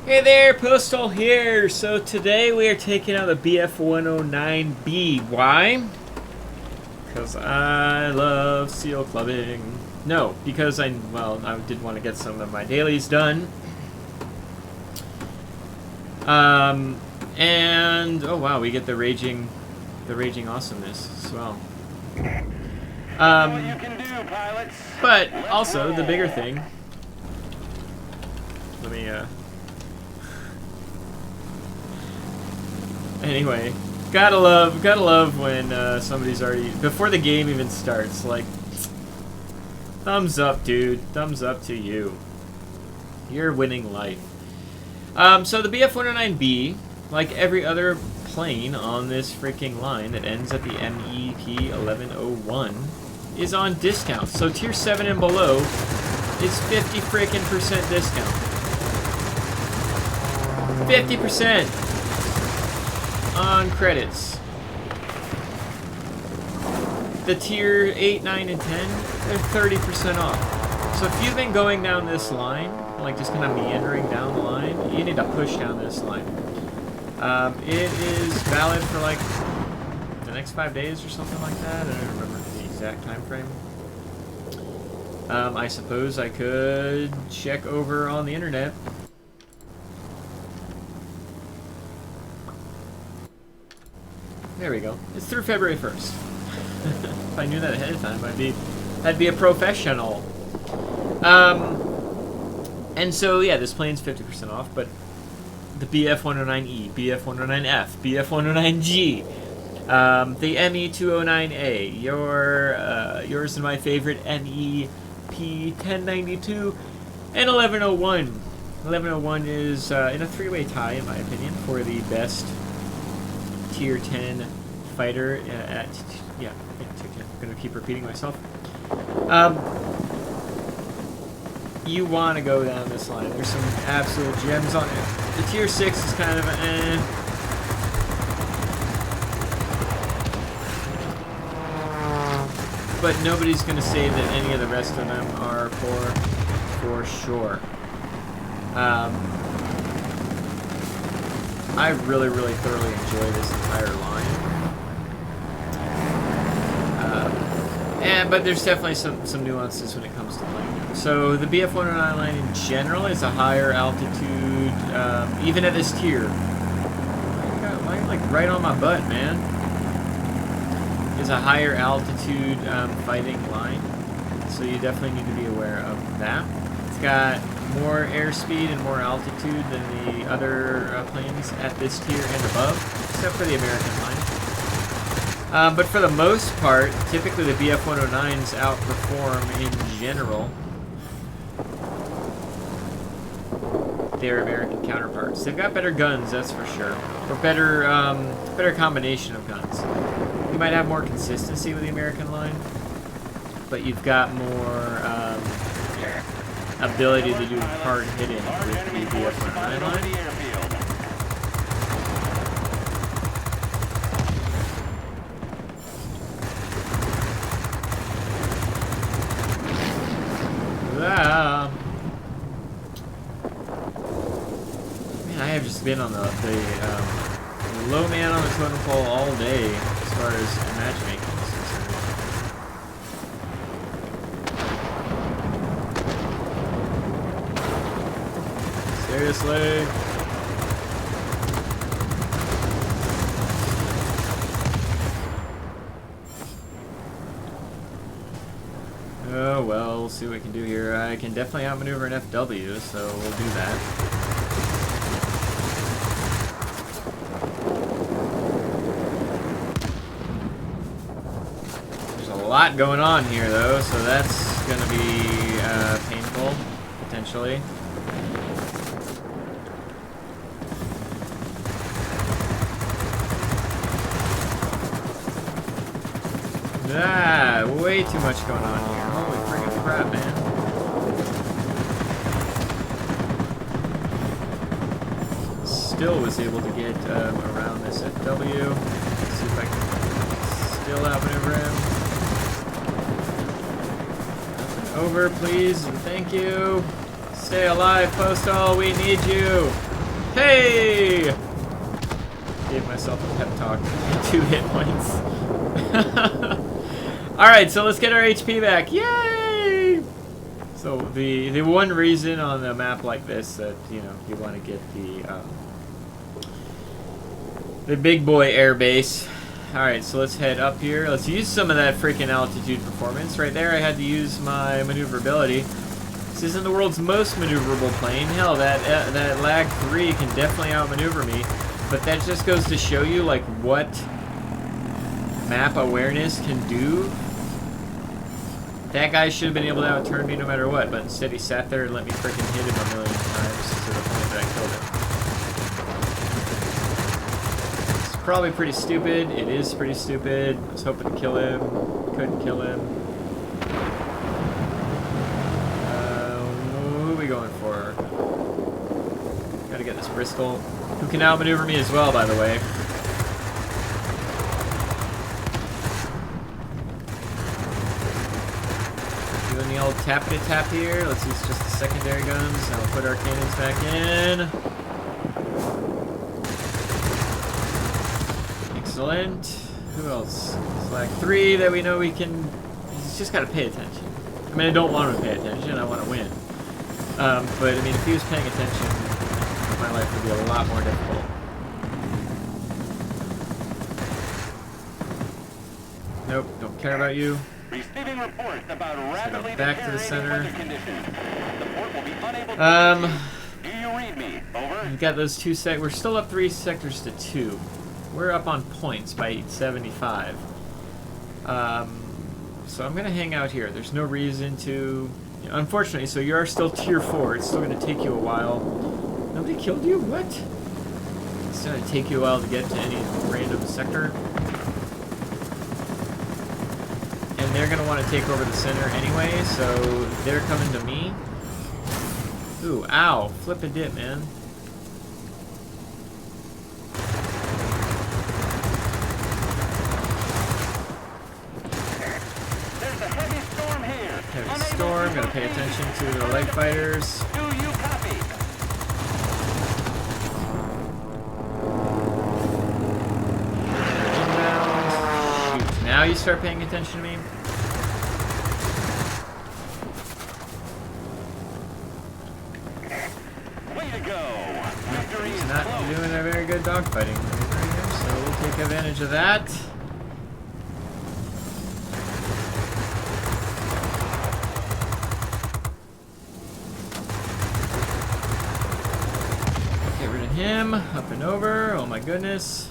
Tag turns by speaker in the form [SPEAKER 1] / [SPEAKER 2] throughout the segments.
[SPEAKER 1] Hey there, Postal here. So today we are taking out the BF-109B. Why? Because I love seal clubbing. No, because I did want to get some of my dailies done. And oh wow, we get the raging awesomeness as well. But also the bigger thing. Let me Anyway, gotta love when somebody's already, before the game even starts, like, thumbs up, dude. Thumbs up to you. You're winning life. So the BF-109B, like every other plane on this freaking line that ends at the MEP1101, is on discount. So tier 7 and below is 50 freaking % discount. 50% on credits. The tier 8, 9, and 10, they're 30% off. So if you've been going down this line, like just kind of meandering down the line, you need to push down this line. It is valid for like the next 5 days or something like that. I don't remember the exact time frame. I suppose I could check over on the internet. There we go. It's through February 1st. If I knew that ahead of time, I'd be a professional. And so yeah, this plane's 50% off, but the BF-109E, BF-109F, BF-109G, the ME-209A, yours and my favorite MEP-1092, and 1101. 1101 is in a three-way tie, in my opinion, for the best tier 10 fighter at tier 10. I'm gonna keep repeating myself. You want to go down this line. There's some absolute gems on it. The tier 6 is kind of but nobody's gonna say that any of the rest of them are for sure. I really thoroughly enjoy this entire line. But there's definitely some nuances when it comes to playing. So the BF-109 line in general is a higher altitude, even at this tier. Why are you like right on my butt, man? Is a higher altitude fighting line. So you definitely need to be aware of that. It's got more airspeed and more altitude than the other planes at this tier and above, except for the American line. But for the most part, typically the BF-109s outperform in general their American counterparts. They've got better guns, that's for sure, or better combination of guns. You might have more consistency with the American line, but you've got more ability to do hard hitting with the BF-109 line. Man, I have just been on the low man on the totem pole all day as far as matchmaking is concerned. Seriously? Oh well, we'll see what we can do here. I can definitely outmaneuver an FW, so we'll do that. There's a lot going on here though, so that's going to be painful, potentially. Ah, way too much going on here. Holy freaking crap, man. Still was able to get around this FW. Let's see if I can still outmaneuver him. Over, please, and thank you. Stay alive, Postal, we need you. Hey! Gave myself a pep talk. 2 hit points. Alright, so let's get our HP back. Yay! So the one reason on a map like this that, you know, you want to get the big boy air base. Alright, so let's head up here. Let's use some of that freaking altitude performance. Right there I had to use my maneuverability. This isn't the world's most maneuverable plane. Hell, that lag 3 can definitely outmaneuver me. But that just goes to show you, like, what map awareness can do. That guy should have been able to outturn me no matter what, but instead he sat there and let me freaking hit him a million times to the point that I killed him. It's probably pretty stupid. It is pretty stupid. I was hoping to kill him. Couldn't kill him. Who are we going for? Gotta get this Bristol. Who can outmaneuver me as well, by the way. Doing the old tappity-tap here. Let's use just the secondary guns. Now we'll put our cannons back in. Excellent. Who else? Flag 3 that we know we can... He's just got to pay attention. I mean, I don't want him to pay attention. I want to win. But, I mean, if he was paying attention, my life would be a lot more difficult. Nope, don't care about you.
[SPEAKER 2] Receiving reports about rapidly
[SPEAKER 1] back to the center.
[SPEAKER 2] weather conditions. The port will be unable to do you read me? Over.
[SPEAKER 1] We've got those 2 we're still up 3 sectors to 2. We're up on points by 875. So I'm gonna hang out here. There's no reason to. Unfortunately, so you are still tier 4. It's still gonna take you a while. Nobody killed you? What? It's gonna take you a while to get to any random sector. And they're gonna want to take over the center anyway, so they're coming to me. Ooh, ow. Flip a dip, man.
[SPEAKER 2] There's a heavy storm here.
[SPEAKER 1] Heavy storm, gotta pay attention to the leg fighters.
[SPEAKER 2] Do you copy?
[SPEAKER 1] Shoot, now you start paying attention to me.
[SPEAKER 2] Way to go. Victory
[SPEAKER 1] He's
[SPEAKER 2] is
[SPEAKER 1] not
[SPEAKER 2] close.
[SPEAKER 1] doing a very good dogfighting maneuver here, so we'll take advantage of that. Get rid of him. Up and over. Oh my goodness.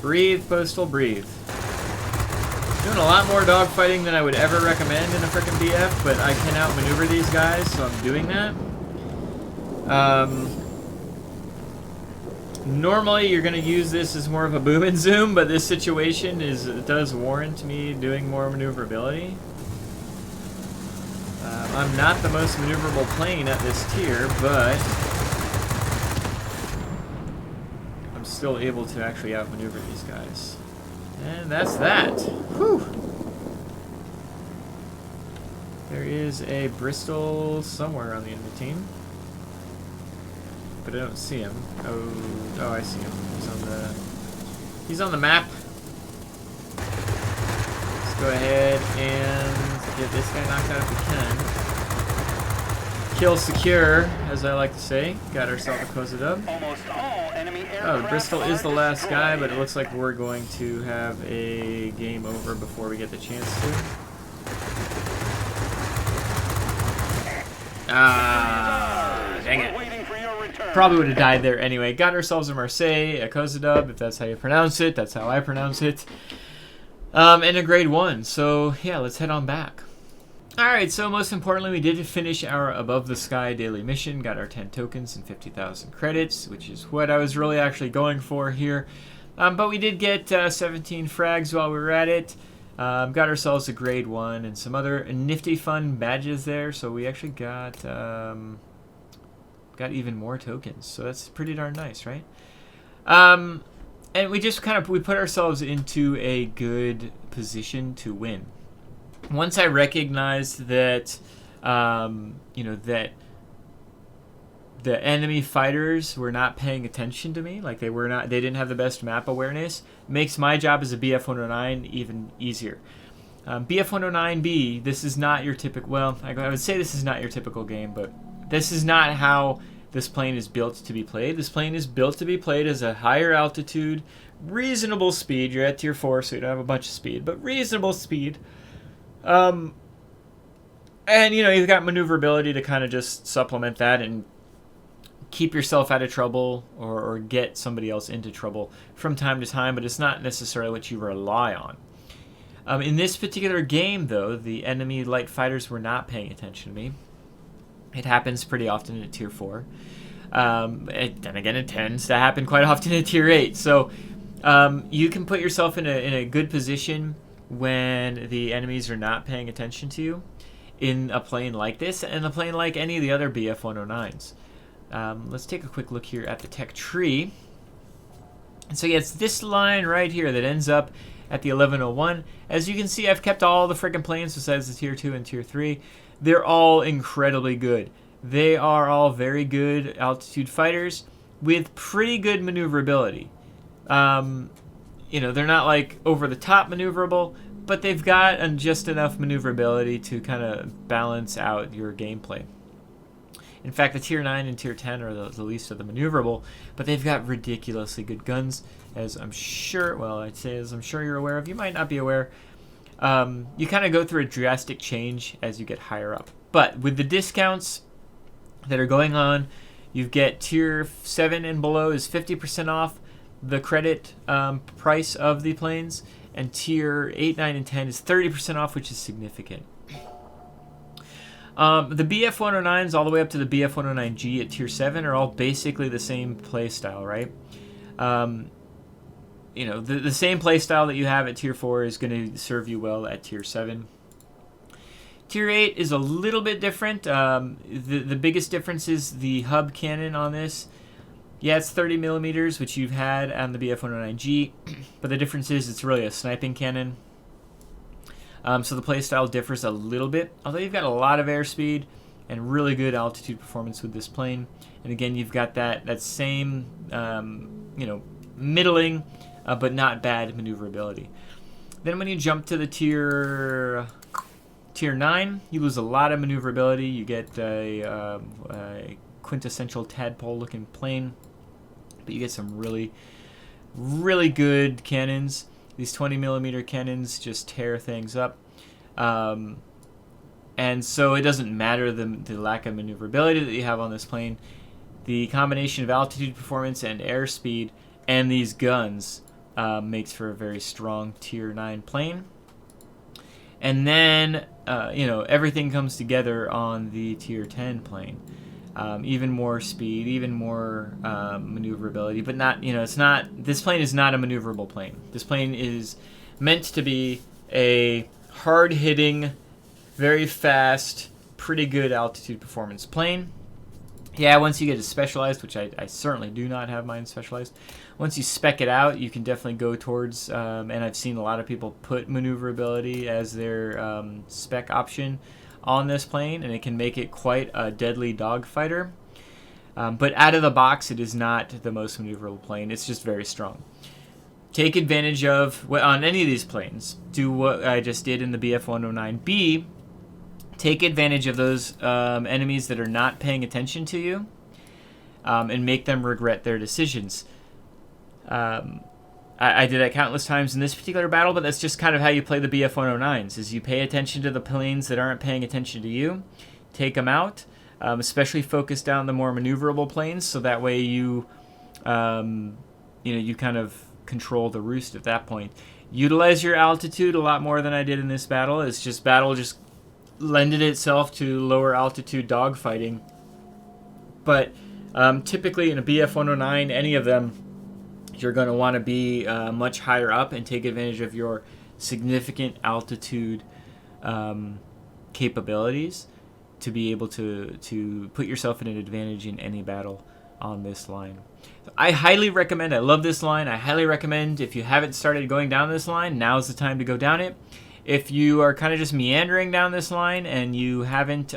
[SPEAKER 1] Breathe, Postal, breathe. Doing a lot more dogfighting than I would ever recommend in a frickin' BF, but I can outmaneuver these guys, so I'm doing that. Normally you're going to use this as more of a boom and zoom, but this situation does warrant me doing more maneuverability. I'm not the most maneuverable plane at this tier, but I'm still able to actually outmaneuver these guys. And that's that. Whew. There is a Bristol somewhere on the enemy team. But I don't see him. Oh, I see him. He's on the map. Let's go ahead and get this guy knocked out if we can. Kill secure, as I like to say. Got ourselves a Kozadub.
[SPEAKER 2] Almost all enemy
[SPEAKER 1] Oh,
[SPEAKER 2] aircraft
[SPEAKER 1] Bristol is the
[SPEAKER 2] are
[SPEAKER 1] last guy,
[SPEAKER 2] destroyed.
[SPEAKER 1] but it looks like we're going to have a game over before we get the chance to. Ah, dang it.
[SPEAKER 2] We're waiting for your return.
[SPEAKER 1] Probably would have died there anyway. Got ourselves a Marseille, a Kozadub, if that's how you pronounce it. That's how I pronounce it. And a grade 1. So, yeah, let's head on back. Alright, so most importantly, we did finish our Above the Sky daily mission. Got our 10 tokens and 50,000 credits, which is what I was really actually going for here. But we did get 17 frags while we were at it. Got ourselves a grade 1 and some other nifty fun badges there. So we actually got even more tokens. So that's pretty darn nice, right? And we just we put ourselves into a good position to win. Once I recognized that, that the enemy fighters were not paying attention to me, like they didn't have the best map awareness, makes my job as a BF-109 even easier. BF-109B, this is not your typical, well, I would say this is not your typical game, but this is not how this plane is built to be played. This plane is built to be played as a higher altitude, reasonable speed. You're at tier 4, so you don't have a bunch of speed, but reasonable speed. And, you know, you've got maneuverability to kind of just supplement that and keep yourself out of trouble or get somebody else into trouble from time to time, but it's not necessarily what you rely on. In this particular game, though, the enemy light fighters were not paying attention to me. It happens pretty often at tier 4. Then again, it tends to happen quite often at tier 8. So you can put yourself in a good position when the enemies are not paying attention to you in a plane like this, and a plane like any of the other BF-109s. Let's take a quick look here at the tech tree. And so yeah, it's this line right here that ends up at the 1101. As you can see, I've kept all the freaking planes besides the tier 2 and tier 3. They're all incredibly good. They are all very good altitude fighters with pretty good maneuverability. You know, they're not like over the top maneuverable, but they've got just enough maneuverability to kind of balance out your gameplay. In fact, the tier 9 and tier 10 are the least of the maneuverable, but they've got ridiculously good guns, as I'm sure, well, I'd say as I'm sure you're aware of. You might not be aware. You kind of go through a drastic change as you get higher up. But with the discounts that are going on, you get tier 7 and below is 50% off the credit price of the planes, and tier 8, 9, and 10 is 30% off, which is significant. The BF-109s all the way up to the BF-109G at tier 7 are all basically the same play style, right? You know, the same play style that you have at tier 4 is going to serve you well at tier 7. Tier 8 is a little bit different. The biggest difference is the hub cannon on this. Yeah, it's 30 millimeters, which you've had on the BF-109G, but the difference is it's really a sniping cannon. So the playstyle differs a little bit, although you've got a lot of airspeed and really good altitude performance with this plane. And again, you've got that same, you know, middling, but not bad maneuverability. Then when you jump to the tier 9, you lose a lot of maneuverability. You get a quintessential tadpole-looking plane, but you get some really, really good cannons. These 20 millimeter cannons just tear things up. And so it doesn't matter the lack of maneuverability that you have on this plane. The combination of altitude performance and airspeed and these guns makes for a very strong tier 9 plane. And then, you know, everything comes together on the tier 10 plane. Even more speed, even more maneuverability, but not, you know, it's not, this plane is not a maneuverable plane. This plane is meant to be a hard-hitting, very fast, pretty good altitude performance plane. Yeah, once you get it specialized, which I certainly do not have mine specialized, once you spec it out, you can definitely go towards, and I've seen a lot of people put maneuverability as their spec option on this plane, and it can make it quite a deadly dogfighter. But out of the box, it is not the most maneuverable plane. It's just very strong. Take advantage of, on any of these planes, do what I just did in the BF-109B. Take advantage of those enemies that are not paying attention to you, and make them regret their decisions. I did that countless times in this particular battle, but that's just kind of how you play the BF-109s, is you pay attention to the planes that aren't paying attention to you, take them out, especially focus down the more maneuverable planes, so that way you, you know, you kind of control the roost at that point. Utilize your altitude a lot more than I did in this battle. It's just battle just lended itself to lower altitude dogfighting. But typically in a BF-109, any of them, you're going to want to be much higher up and take advantage of your significant altitude capabilities to be able to put yourself in an advantage in any battle on this line. I highly recommend, I love this line, I highly recommend if you haven't started going down this line, now's the time to go down it. If you are kind of just meandering down this line and you haven't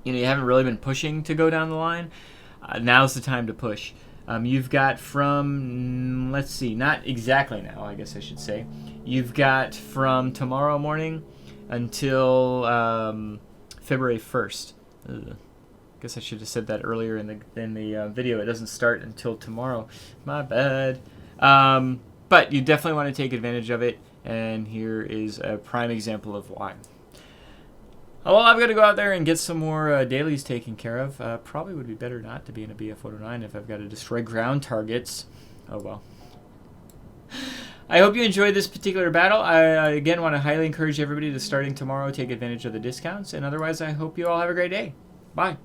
[SPEAKER 1] you haven't really been pushing to go down the line, now's the time to push. You've got from, let's see, not exactly now, I guess I should say. You've got from tomorrow morning until February 1st. Ugh. Guess I should have said that earlier in the video. It doesn't start until tomorrow. My bad. But you definitely want to take advantage of it, and here is a prime example of why. Well, I've got to go out there and get some more dailies taken care of. Probably would be better not to be in a BF-109 if I've got to destroy ground targets. Oh well. I hope you enjoyed this particular battle. I again want to highly encourage everybody to, starting tomorrow, take advantage of the discounts. And otherwise, I hope you all have a great day. Bye.